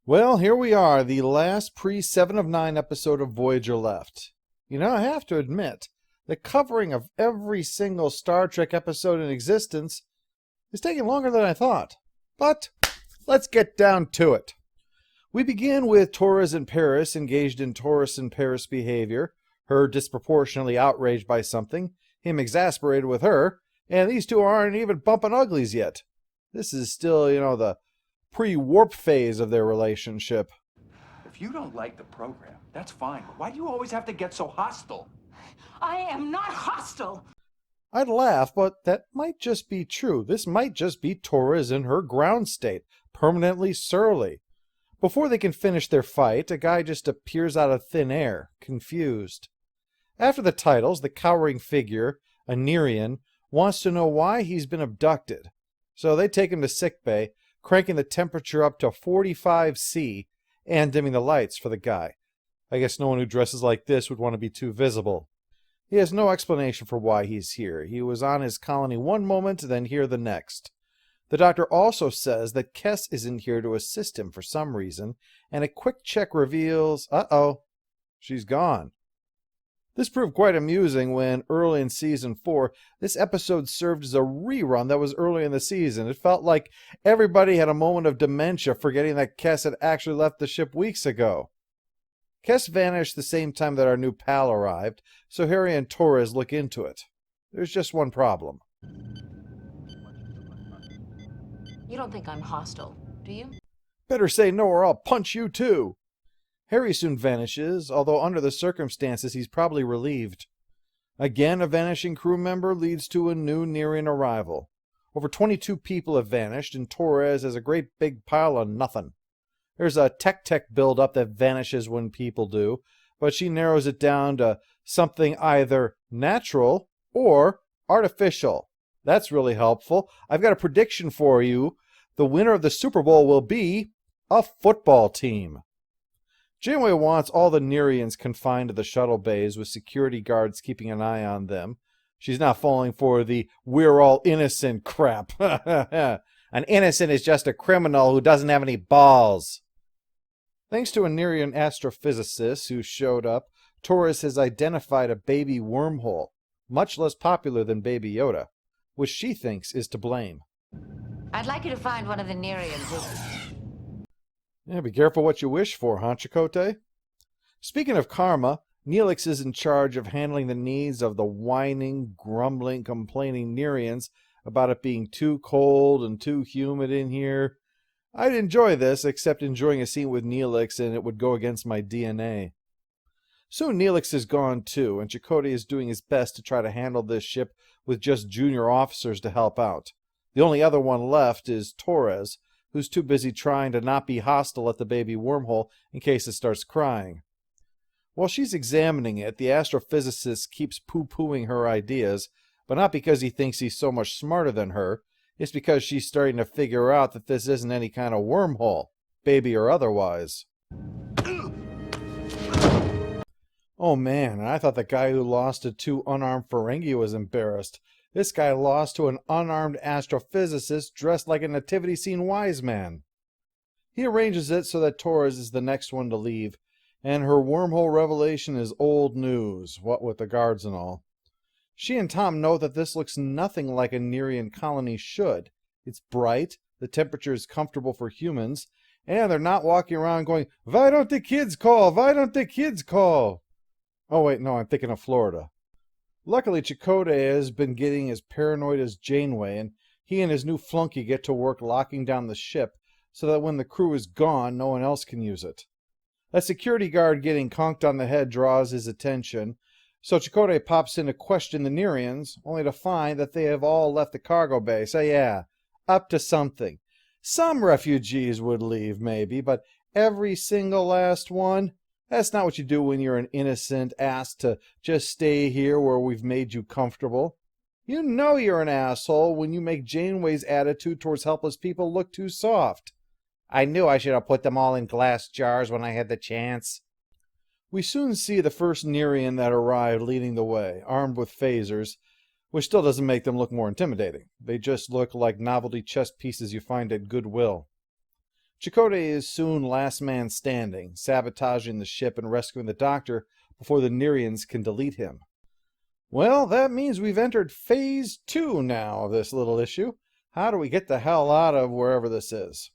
Well, here we are, the last pre-7 of 9 episode of Voyager left. I have to admit, the covering of every single Star Trek episode in existence is taking longer than I thought. But let's get down to it. We begin with Torres and Paris engaged in Torres and Paris behavior, her disproportionately outraged by something, him exasperated with her, and these two aren't even bumping uglies yet. This is still, the pre-warp phase of their relationship. If you don't like the program, that's fine. But why do you always have to get so hostile? I am not hostile. I'd laugh, but that might just be true. This might just be Torres in her ground state, permanently surly. Before they can finish their fight, a guy just appears out of thin air, confused. After the titles, the cowering figure, a Nyrian, wants to know why he's been abducted. So they take him to sickbay, cranking the temperature up to 45°C and dimming the lights for the guy. I guess no one who dresses like this would want to be too visible. He has no explanation for why he's here. He was on his colony one moment, then here the next. The doctor also says that Kes isn't here to assist him for some reason, and a quick check reveals, she's gone. This proved quite amusing when, early in Season 4, this episode served as a rerun that was early in the season. It felt like everybody had a moment of dementia, forgetting that Kes had actually left the ship weeks ago. Kes vanished the same time that our new pal arrived, so Harry and Torres look into it. There's just one problem. You don't think I'm hostile, do you? Better say no or I'll punch you too. Harry soon vanishes, although under the circumstances he's probably relieved. Again, a vanishing crew member leads to a new Nyrian arrival. Over 22 people have vanished, and Torres has a great big pile of nothing. There's a tech build-up that vanishes when people do, but she narrows it down to something either natural or artificial. That's really helpful. I've got a prediction for you. The winner of the Super Bowl will be a football team. Janeway wants all the Nyrians confined to the shuttle bays with security guards keeping an eye on them. She's not falling for the "we're all innocent" crap. An innocent is just a criminal who doesn't have any balls. Thanks to a Nyrian astrophysicist who showed up, Torres has identified a baby wormhole, much less popular than Baby Yoda, which she thinks is to blame. I'd like you to find one of the Nyrians. Yeah, be careful what you wish for, huh, Chakotay? Speaking of karma, Neelix is in charge of handling the needs of the whining, grumbling, complaining Nyrians about it being too cold and too humid in here. I'd enjoy this, except enjoying a scene with Neelix and it would go against my DNA. Soon Neelix is gone too, and Chakotay is doing his best to try to handle this ship with just junior officers to help out. The only other one left is Torres, who's too busy trying to not be hostile at the baby wormhole in case it starts crying. While she's examining it, the astrophysicist keeps poo-pooing her ideas, but not because he thinks he's so much smarter than her. It's because she's starting to figure out that this isn't any kind of wormhole, baby or otherwise. Oh man, I thought the guy who lost to 2 unarmed Ferengi was embarrassed. This guy lost to an unarmed astrophysicist dressed like a nativity scene wise man. He arranges it so that Torres is the next one to leave, and her wormhole revelation is old news, what with the guards and all. She and Tom know that this looks nothing like a Nyrian colony should. It's bright, the temperature is comfortable for humans, and they're not walking around going, "Why don't the kids call? Why don't the kids call?" Oh wait, no, I'm thinking of Florida. Luckily, Chakotay has been getting as paranoid as Janeway, and he and his new flunky get to work locking down the ship so that when the crew is gone, no one else can use it. A security guard getting conked on the head draws his attention, so Chakotay pops in to question the Nyrians, only to find that they have all left the cargo bay. So yeah, up to something. Some refugees would leave, maybe, but every single last one? That's not what you do when you're an innocent asked to just stay here where we've made you comfortable. You know you're an asshole when you make Janeway's attitude towards helpless people look too soft. I knew I should have put them all in glass jars when I had the chance. We soon see the first Nyrian that arrived leading the way, armed with phasers, which still doesn't make them look more intimidating. They just look like novelty chess pieces you find at Goodwill. Chakotay is soon last man standing, sabotaging the ship and rescuing the Doctor before the Nyrians can delete him. Well, that means we've entered Phase 2 now of this little issue. How do we get the hell out of wherever this is?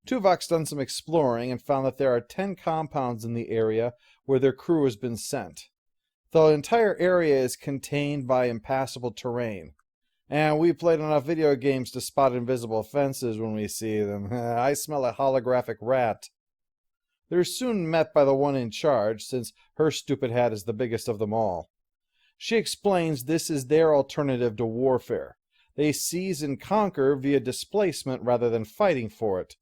Tuvok's done some exploring and found that there are 10 compounds in the area where their crew has been sent. The entire area is contained by impassable terrain. And we've played enough video games to spot invisible fences when we see them. I smell a holographic rat. They're soon met by the one in charge, since her stupid hat is the biggest of them all. She explains this is their alternative to warfare. They seize and conquer via displacement rather than fighting for it.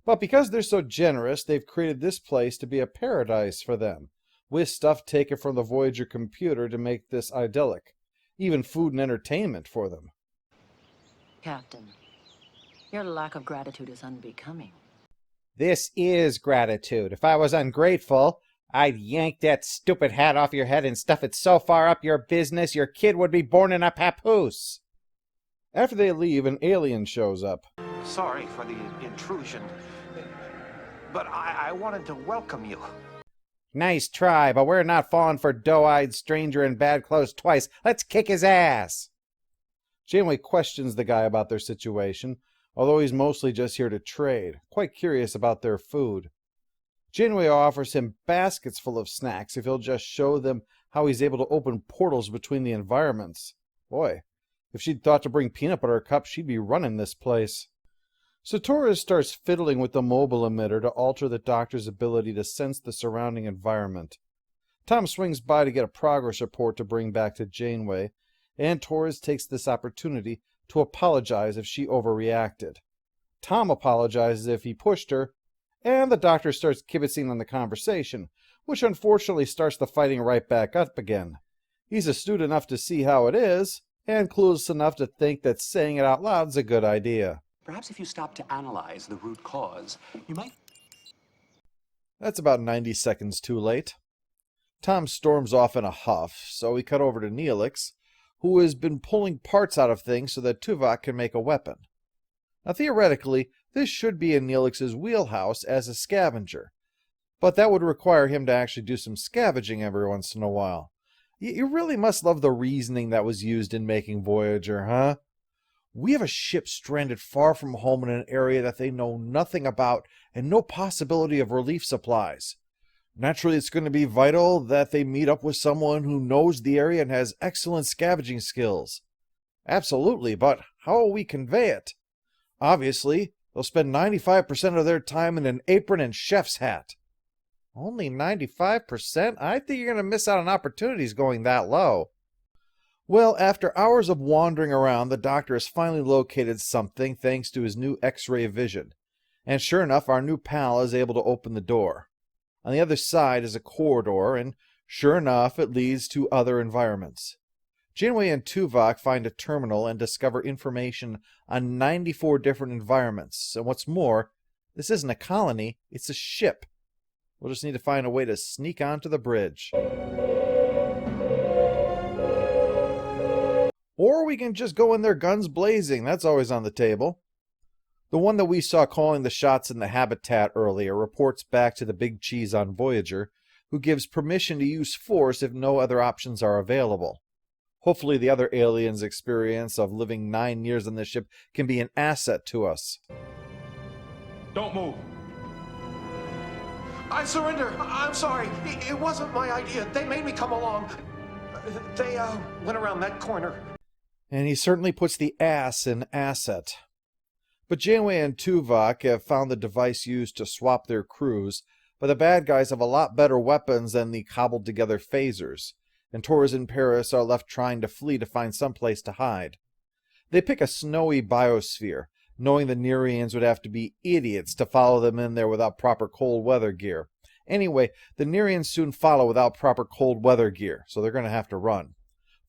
But because they're so generous, they've created this place to be a paradise for them, with stuff taken from the Voyager computer to make this idyllic. Even food and entertainment for them. Captain, your lack of gratitude is unbecoming. This is gratitude. If I was ungrateful, I'd yank that stupid hat off your head and stuff it so far up your business your kid would be born in a papoose. After they leave, an alien shows up. Sorry for the intrusion, but I wanted to welcome you. Nice try, but we're not falling for doe-eyed stranger in bad clothes twice. Let's kick his ass. Janeway questions the guy about their situation, although he's mostly just here to trade, quite curious about their food. Janeway offers him baskets full of snacks if he'll just show them how he's able to open portals between the environments. Boy, if she'd thought to bring peanut butter cups, she'd be running this place. So Torres starts fiddling with the mobile emitter to alter the Doctor's ability to sense the surrounding environment. Tom swings by to get a progress report to bring back to Janeway, and Torres takes this opportunity to apologize if she overreacted. Tom apologizes if he pushed her, and the Doctor starts kibitzing on the conversation, which unfortunately starts the fighting right back up again. He's astute enough to see how it is, and clueless enough to think that saying it out loud is a good idea. Perhaps if you stop to analyze the root cause, you might... That's about 90 seconds too late. Tom storms off in a huff, so we cut over to Neelix, who has been pulling parts out of things so that Tuvok can make a weapon. Now, theoretically, this should be in Neelix's wheelhouse as a scavenger, but that would require him to actually do some scavenging every once in a while. You really must love the reasoning that was used in making Voyager, huh? We have a ship stranded far from home in an area that they know nothing about and no possibility of relief supplies. Naturally, it's going to be vital that they meet up with someone who knows the area and has excellent scavenging skills. Absolutely, but how will we convey it? Obviously, they'll spend 95% of their time in an apron and chef's hat. Only 95%? I think you're going to miss out on opportunities going that low. Well, after hours of wandering around, the Doctor has finally located something thanks to his new X-ray vision. And sure enough, our new pal is able to open the door. On the other side is a corridor, and sure enough, it leads to other environments. Janeway and Tuvok find a terminal and discover information on 94 different environments. And what's more, this isn't a colony, it's a ship. We'll just need to find a way to sneak onto the bridge. Or we can just go in there guns blazing. That's always on the table. The one that we saw calling the shots in the habitat earlier reports back to the big cheese on Voyager, who gives permission to use force if no other options are available. Hopefully the other aliens' experience of living 9 years on this ship can be an asset to us. Don't move. I surrender. I'm sorry. It wasn't my idea. They made me come along. They went around that corner. And he certainly puts the ass in asset. But Janeway and Tuvok have found the device used to swap their crews, but the bad guys have a lot better weapons than the cobbled-together phasers, and Torres and Paris are left trying to flee to find some place to hide. They pick a snowy biosphere, knowing the Nyrians would have to be idiots to follow them in there without proper cold weather gear. Anyway, the Nyrians soon follow without proper cold weather gear, so they're going to have to run.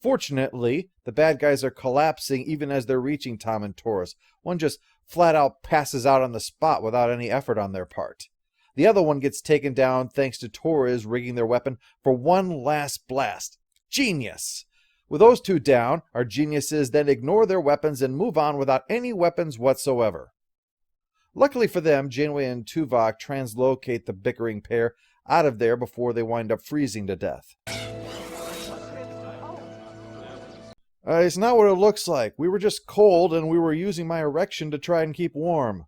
Fortunately, the bad guys are collapsing even as they're reaching Tom and Torres. One just flat out passes out on the spot without any effort on their part. The other one gets taken down thanks to Torres rigging their weapon for one last blast. Genius! With those two down, our geniuses then ignore their weapons and move on without any weapons whatsoever. Luckily for them, Janeway and Tuvok translocate the bickering pair out of there before they wind up freezing to death. It's not what it looks like. We were just cold and we were using my erection to try and keep warm.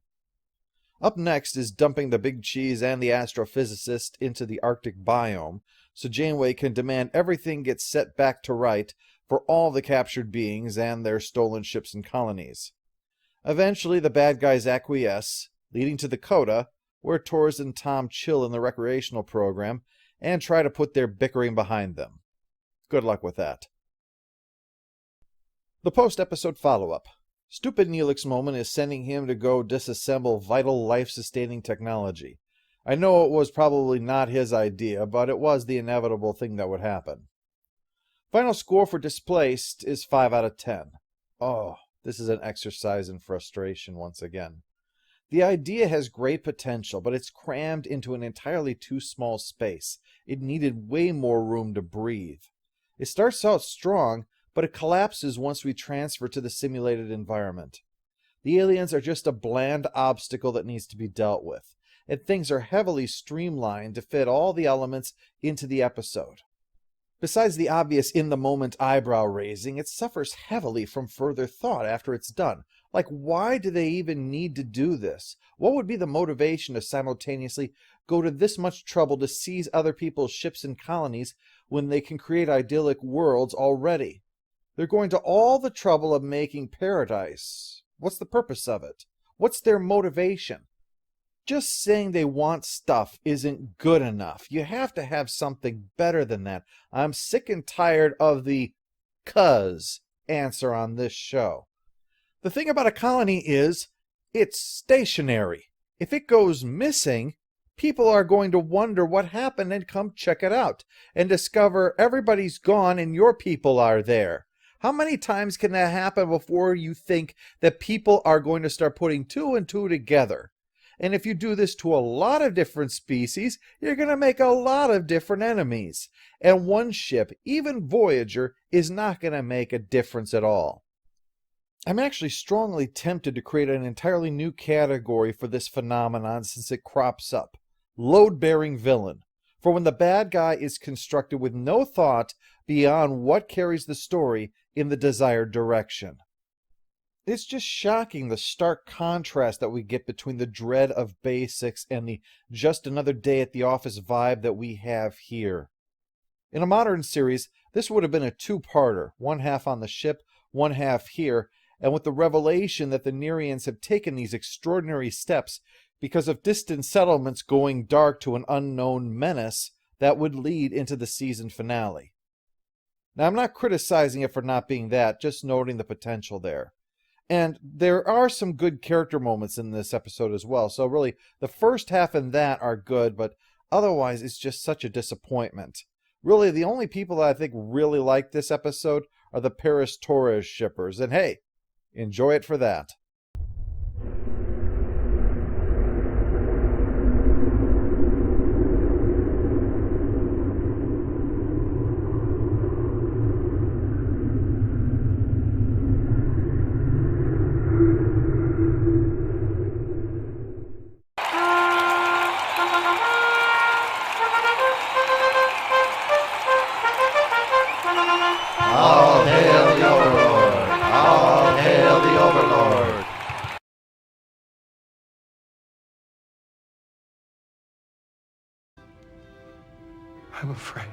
Up next is dumping the big cheese and the astrophysicist into the Arctic biome, so Janeway can demand everything gets set back to right for all the captured beings and their stolen ships and colonies. Eventually, the bad guys acquiesce, leading to the Coda, where Torres and Tom chill in the recreational program and try to put their bickering behind them. Good luck with that. The post-episode follow-up. Stupid Neelix's moment is sending him to go disassemble vital life-sustaining technology. I know it was probably not his idea, but it was the inevitable thing that would happen. Final score for Displaced is 5 out of 10. Oh, this is an exercise in frustration once again. The idea has great potential, but it's crammed into an entirely too small space. It needed way more room to breathe. It starts out strong, but it collapses once we transfer to the simulated environment. The aliens are just a bland obstacle that needs to be dealt with, and things are heavily streamlined to fit all the elements into the episode. Besides the obvious in-the-moment eyebrow-raising, it suffers heavily from further thought after it's done. Like, why do they even need to do this? What would be the motivation to simultaneously go to this much trouble to seize other people's ships and colonies when they can create idyllic worlds already? They're going to all the trouble of making paradise. What's the purpose of it? What's their motivation? Just saying they want stuff isn't good enough. You have to have something better than that. I'm sick and tired of the "'cause" answer on this show. The thing about a colony is, it's stationary. If it goes missing, people are going to wonder what happened and come check it out and discover everybody's gone and your people are there. How many times can that happen before you think that people are going to start putting two and two together? And if you do this to a lot of different species, you're going to make a lot of different enemies. And one ship, even Voyager, is not going to make a difference at all. I'm actually strongly tempted to create an entirely new category for this phenomenon since it crops up. Load-bearing villain. For when the bad guy is constructed with no thought beyond what carries the story in the desired direction. It's just shocking the stark contrast that we get between the dread of basics and the just another day at the office vibe that we have here. In a modern series, this would have been a two-parter, one half on the ship, one half here, and with the revelation that the Nyrians have taken these extraordinary steps because of distant settlements going dark to an unknown menace that would lead into the season finale. Now, I'm not criticizing it for not being that, just noting the potential there. And there are some good character moments in this episode as well, so really, the first half and that are good, but otherwise it's just such a disappointment. Really, the only people that I think really like this episode are the Paris-Torres shippers, and hey, enjoy it for that. All hail the Overlord! All hail the Overlord! I'm afraid.